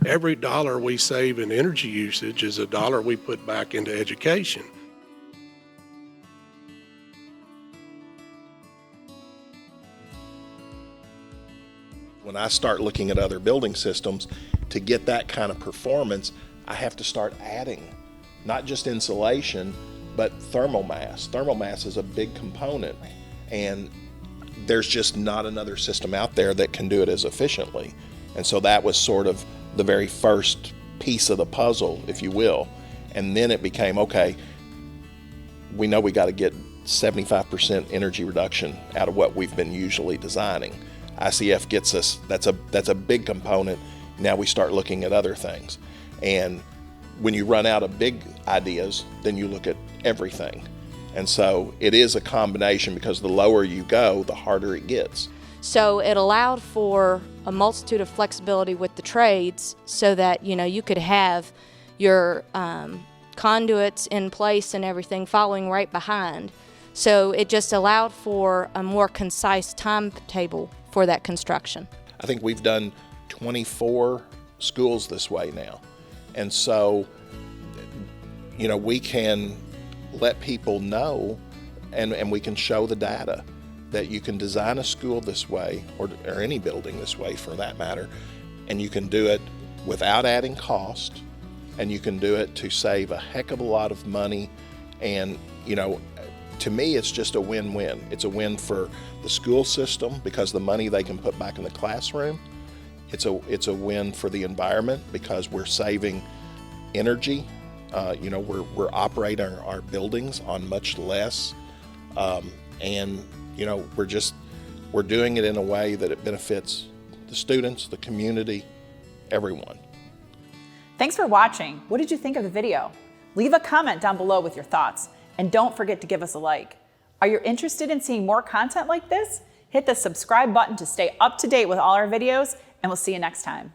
every dollar we save in energy usage is a dollar we put back into education. When I start looking at other building systems, to get that kind of performance, I have to start adding not just insulation, but thermal mass. Thermal mass is a big component, and there's just not another system out there that can do it as efficiently. And so that was sort of the very first piece of the puzzle, if you will. And then it became, okay, we know we got to get 75% energy reduction out of what we've been usually designing. ICF gets us, that's a big component. Now we start looking at other things. And when you run out of big ideas, then you look at everything. And so it is a combination, because the lower you go, the harder it gets. So it allowed for a multitude of flexibility with the trades, so that, you know, you could have your conduits in place and everything following right behind. So it just allowed for a more concise timetable for that construction. I think we've done 24 schools this way now. And so, you know, we can let people know, and we can show the data that you can design a school this way, or any building this way for that matter, and you can do it without adding cost, and you can do it to save a heck of a lot of money. And, you know, to me, it's just a win-win. It's a win for the school system, because the money they can put back in the classroom. It's a win for the environment, because we're saving energy. You know, we're operating our buildings on much less, and you know, we're doing it in a way that it benefits the students, the community, everyone. Thanks for watching. What did you think of the video? Leave a comment down below with your thoughts, and don't forget to give us a like. Are you interested in seeing more content like this? Hit the subscribe button to stay up to date with all our videos, and we'll see you next time.